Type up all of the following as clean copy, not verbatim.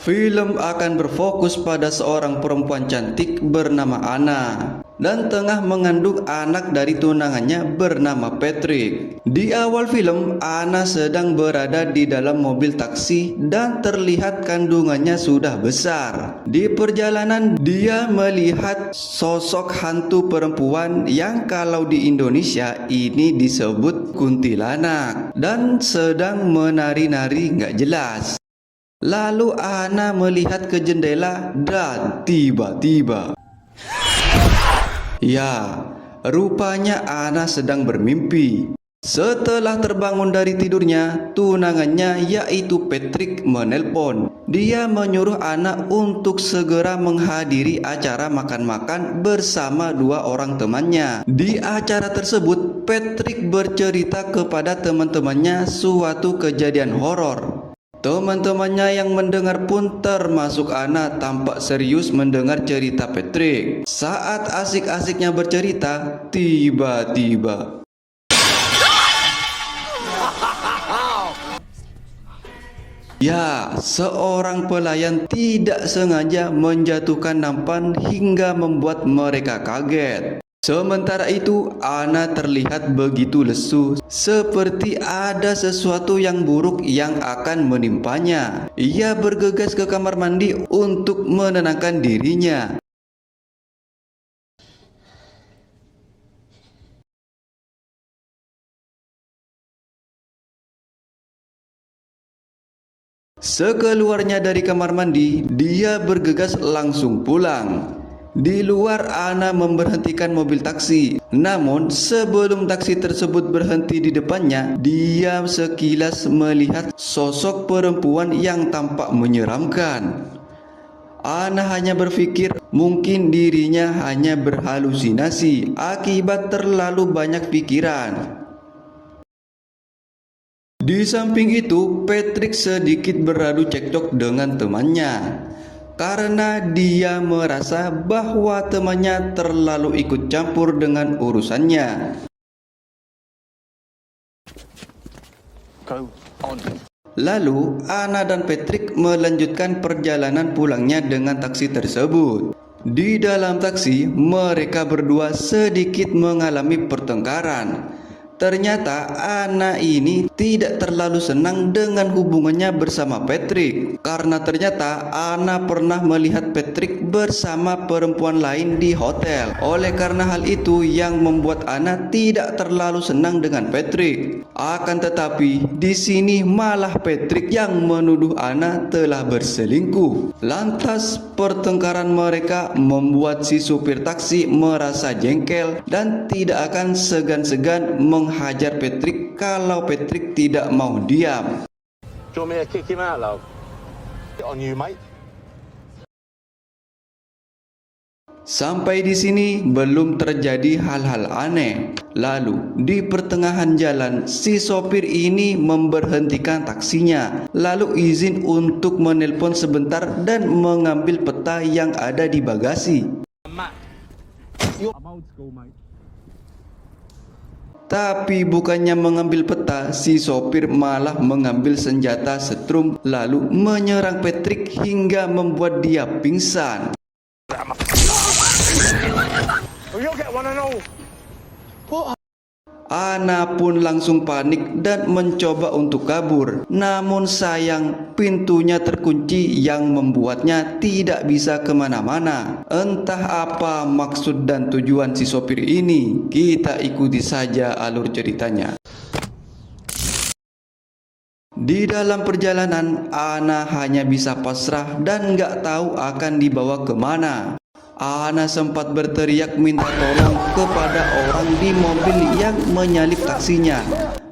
Film akan berfokus pada seorang perempuan cantik bernama Anna dan tengah mengandung anak dari tunangannya bernama Patrick. Di awal film, Anna sedang berada di dalam mobil taksi dan terlihat kandungannya sudah besar. Di perjalanan, dia melihat sosok hantu perempuan yang kalau di Indonesia ini disebut kuntilanak dan sedang menari-nari nggak jelas. Lalu Anna melihat ke jendela dan tiba-tiba, ya, rupanya Anna sedang bermimpi. Setelah terbangun dari tidurnya, tunangannya yaitu Patrick menelpon. Dia menyuruh Anna untuk segera menghadiri acara makan-makan bersama dua orang temannya. Di acara tersebut, Patrick bercerita kepada teman-temannya suatu kejadian horor. Teman-temannya yang mendengar pun termasuk Anna tampak serius mendengar cerita Patrick. Saat asik-asiknya bercerita, tiba-tiba, ya, seorang pelayan tidak sengaja menjatuhkan nampan hingga membuat mereka kaget. Sementara itu, Anna terlihat begitu lesu, seperti ada sesuatu yang buruk yang akan menimpanya. Ia bergegas ke kamar mandi untuk menenangkan dirinya. Sekeluarnya dari kamar mandi, dia bergegas langsung pulang. Di luar, Anna memberhentikan mobil taksi. Namun, sebelum taksi tersebut berhenti di depannya, dia sekilas melihat sosok perempuan yang tampak menyeramkan. Anna hanya berpikir mungkin dirinya hanya berhalusinasi akibat terlalu banyak pikiran. Di samping itu, Patrick sedikit beradu cekcok dengan temannya karena dia merasa bahwa temannya terlalu ikut campur dengan urusannya. Lalu, Anna dan Patrick melanjutkan perjalanan pulangnya dengan taksi tersebut. Di dalam taksi, mereka berdua sedikit mengalami pertengkaran. Ternyata Anna ini tidak terlalu senang dengan hubungannya bersama Patrick karena ternyata Anna pernah melihat Patrick bersama perempuan lain di hotel. Oleh karena hal itu yang membuat Anna tidak terlalu senang dengan Patrick. Akan tetapi di sini malah Patrick yang menuduh Anna telah berselingkuh. Lantas pertengkaran mereka membuat si supir taksi merasa jengkel dan tidak akan segan-segan menghajar Patrick kalau Patrick tidak mau diam. Do you want me to kick him out, love? On you, mate. Sampai di sini belum terjadi hal-hal aneh. Lalu di pertengahan jalan, si sopir ini memberhentikan taksinya, lalu izin untuk menelpon sebentar dan mengambil peta yang ada di bagasi. I'm old school, mate. Tapi bukannya mengambil peta, si sopir malah mengambil senjata setrum lalu menyerang Patrick hingga membuat dia pingsan. Well, you'll get one and all. Anna pun langsung panik dan mencoba untuk kabur. Namun sayang, pintunya terkunci yang membuatnya tidak bisa kemana-mana. Entah apa maksud dan tujuan si sopir ini. Kita ikuti saja alur ceritanya. Di dalam perjalanan, Anna hanya bisa pasrah dan nggak tahu akan dibawa kemana. Anna sempat berteriak minta tolong kepada orang di mobil yang menyalip taksinya.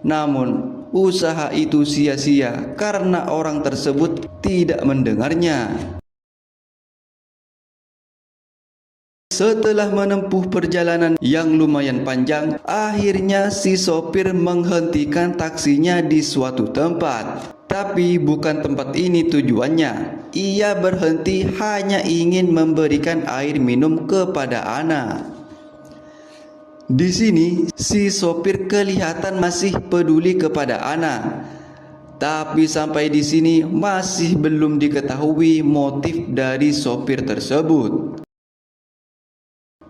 Namun, usaha itu sia-sia karena orang tersebut tidak mendengarnya. Setelah menempuh perjalanan yang lumayan panjang, akhirnya si sopir menghentikan taksinya di suatu tempat. Tapi bukan tempat ini tujuannya. Ia berhenti hanya ingin memberikan air minum kepada Anna. Di sini, si sopir kelihatan masih peduli kepada Anna. Tapi sampai di sini masih belum diketahui motif dari sopir tersebut.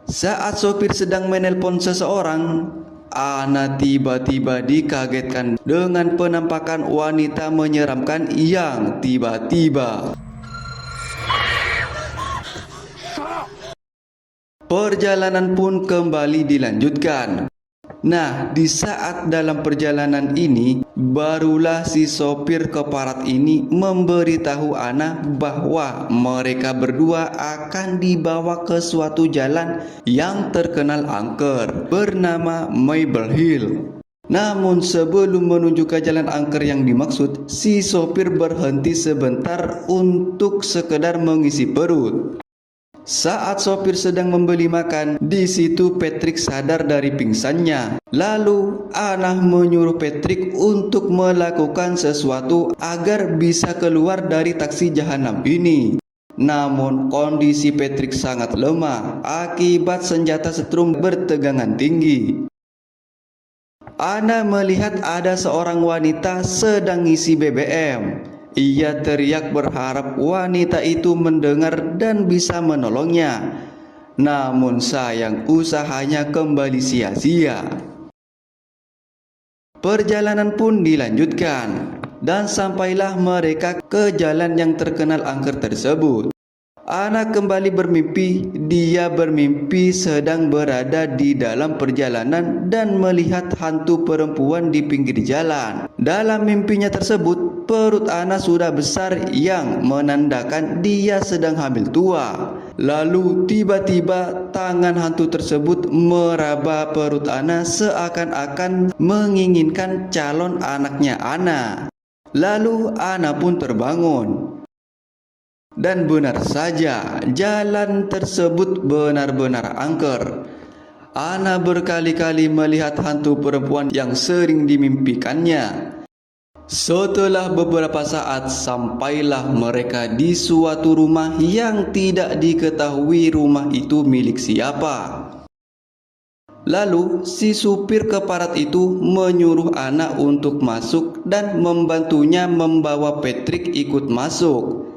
Saat sopir sedang menelpon seseorang, Ana tiba-tiba dikagetkan dengan penampakan wanita menyeramkan yang tiba-tiba. Perjalanan pun kembali dilanjutkan. Nah, di saat dalam perjalanan ini, barulah si sopir keparat ini memberitahu Ana bahwa mereka berdua akan dibawa ke suatu jalan yang terkenal angker bernama Maple Hill. Namun sebelum menuju ke jalan angker yang dimaksud, si sopir berhenti sebentar untuk sekedar mengisi perut. Saat sopir sedang membeli makan, di situ Patrick sadar dari pingsannya. Lalu Ana menyuruh Patrick untuk melakukan sesuatu agar bisa keluar dari taksi jahanam ini. Namun kondisi Patrick sangat lemah akibat senjata setrum bertegangan tinggi. Ana melihat ada seorang wanita sedang ngisi BBM. Ia teriak berharap wanita itu mendengar dan bisa menolongnya. Namun sayang, usahanya kembali sia-sia. Perjalanan pun dilanjutkan dan sampailah mereka ke jalan yang terkenal angker tersebut. Ana kembali bermimpi. Dia bermimpi sedang berada di dalam perjalanan dan melihat hantu perempuan di pinggir jalan. Dalam mimpinya tersebut, perut Ana sudah besar yang menandakan dia sedang hamil tua. Lalu tiba-tiba tangan hantu tersebut meraba perut Ana seakan-akan menginginkan calon anaknya Ana. Lalu Ana pun terbangun. Dan benar saja, jalan tersebut benar-benar angker. Ana berkali-kali melihat hantu perempuan yang sering dimimpikannya. Setelah beberapa saat, sampailah mereka di suatu rumah yang tidak diketahui rumah itu milik siapa. Lalu si supir keparat itu menyuruh Ana untuk masuk dan membantunya membawa Patrick ikut masuk.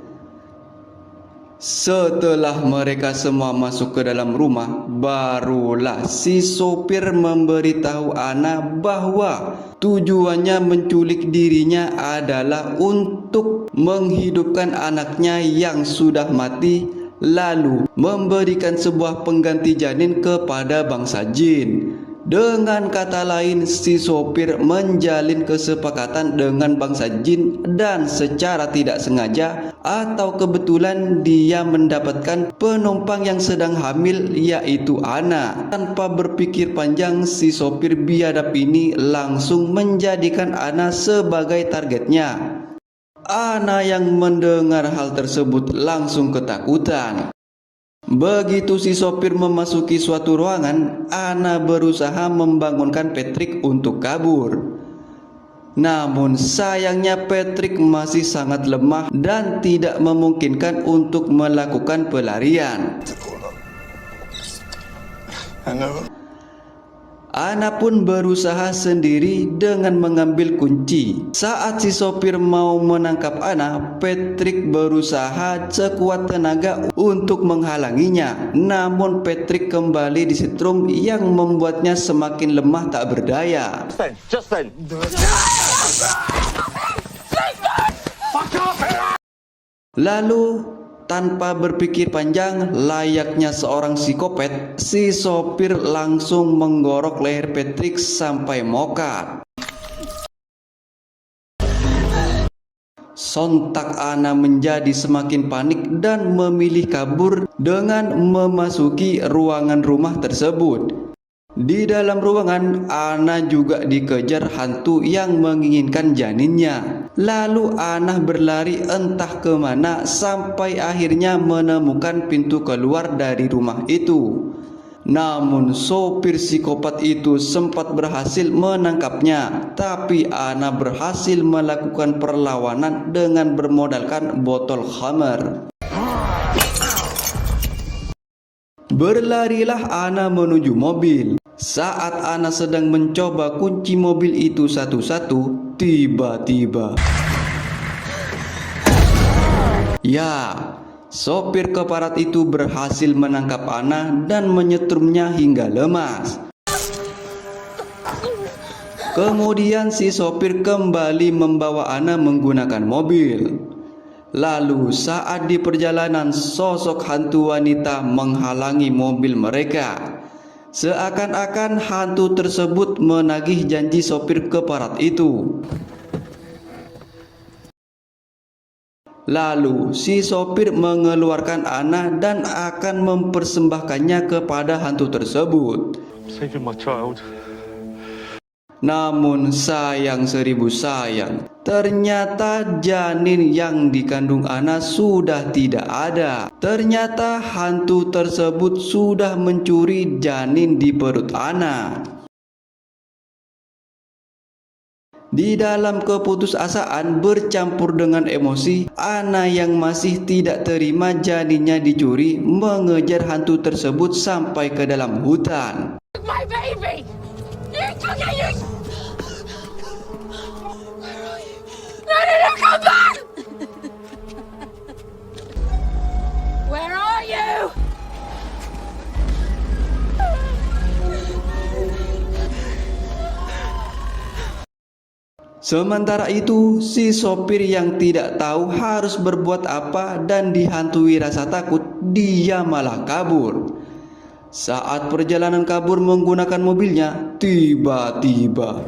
Setelah mereka semua masuk ke dalam rumah, barulah si sopir memberitahu Ana bahwa tujuannya menculik dirinya adalah untuk menghidupkan anaknya yang sudah mati, lalu memberikan sebuah pengganti janin kepada bangsa jin. Dengan kata lain, si sopir menjalin kesepakatan dengan bangsa jin dan secara tidak sengaja atau kebetulan dia mendapatkan penumpang yang sedang hamil, yaitu Ana. Tanpa berpikir panjang, si sopir biadab ini langsung menjadikan Ana sebagai targetnya. Ana yang mendengar hal tersebut langsung ketakutan. Begitu si sopir memasuki suatu ruangan, Ana berusaha membangunkan Patrick untuk kabur. Namun sayangnya Patrick masih sangat lemah dan tidak memungkinkan untuk melakukan pelarian. Ana pun berusaha sendiri dengan mengambil kunci. Saat si sopir mau menangkap Ana, Patrick berusaha sekuat tenaga untuk menghalanginya. Namun Patrick kembali disetrum yang membuatnya semakin lemah tak berdaya. Justin. Lalu tanpa berpikir panjang, layaknya seorang psikopat, si sopir langsung menggorok leher Patrick sampai mokat. Sontak Ana menjadi semakin panik dan memilih kabur dengan memasuki ruangan rumah tersebut. Di dalam ruangan, Ana juga dikejar hantu yang menginginkan janinnya. Lalu Ana berlari entah kemana sampai akhirnya menemukan pintu keluar dari rumah itu. Namun sopir psikopat itu sempat berhasil menangkapnya. Tapi Ana berhasil melakukan perlawanan dengan bermodalkan botol khamar. Berlarilah Ana menuju mobil. Saat Ana sedang mencoba kunci mobil itu satu-satu, tiba-tiba Ya, sopir keparat itu berhasil menangkap Ana dan menyetrumnya hingga lemas. Kemudian si sopir kembali membawa Ana menggunakan mobil. Lalu saat di perjalanan, sosok hantu wanita menghalangi mobil mereka. Seakan-akan hantu tersebut menagih janji sopir keparat itu. Lalu si sopir mengeluarkan Ana dan akan mempersembahkannya kepada hantu tersebut. Saving my child. Namun sayang seribu sayang, ternyata janin yang dikandung Ana sudah tidak ada. Ternyata hantu tersebut sudah mencuri janin di perut Ana. Di dalam keputusasaan bercampur dengan emosi, Ana yang masih tidak terima janinnya dicuri mengejar hantu tersebut sampai ke dalam hutan. My baby! You took it! You... Where are you? No, come back! Where are you? Sementara itu, si sopir yang tidak tahu harus berbuat apa dan dihantui rasa takut, dia malah kabur. Saat perjalanan kabur menggunakan mobilnya, tiba-tiba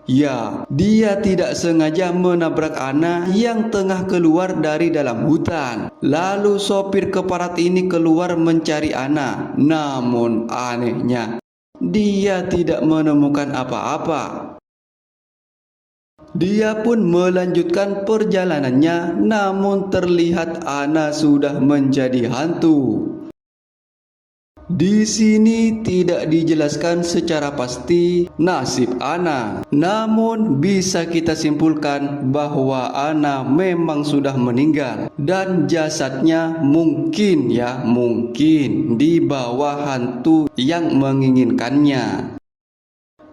ya, dia tidak sengaja menabrak Ana yang tengah keluar dari dalam hutan. Lalu sopir keparat ini keluar mencari Ana. Namun anehnya, dia tidak menemukan apa-apa. Dia pun melanjutkan perjalanannya, namun terlihat Ana sudah menjadi hantu. Di sini tidak dijelaskan secara pasti nasib Ana. Namun bisa kita simpulkan bahwa Ana memang sudah meninggal dan jasadnya mungkin dibawa hantu yang menginginkannya.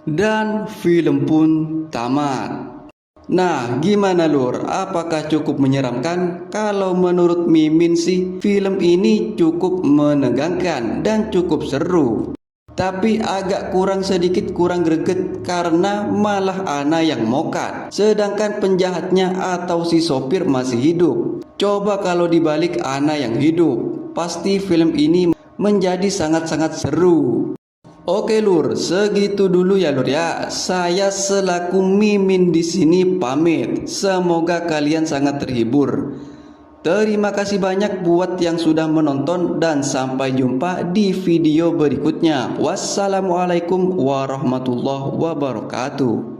Dan film pun tamat. Nah, gimana Lur? Apakah cukup menyeramkan? Kalau menurut Mimin sih, film ini cukup menegangkan dan cukup seru. Tapi agak sedikit kurang greget karena malah Ana yang mokat, sedangkan penjahatnya atau si sopir masih hidup. Coba kalau dibalik Ana yang hidup, pasti film ini menjadi sangat-sangat seru. Oke Lur, segitu dulu ya Lur ya. Saya selaku Mimin di sini pamit. Semoga kalian sangat terhibur. Terima kasih banyak buat yang sudah menonton dan sampai jumpa di video berikutnya. Wassalamualaikum warahmatullahi wabarakatuh.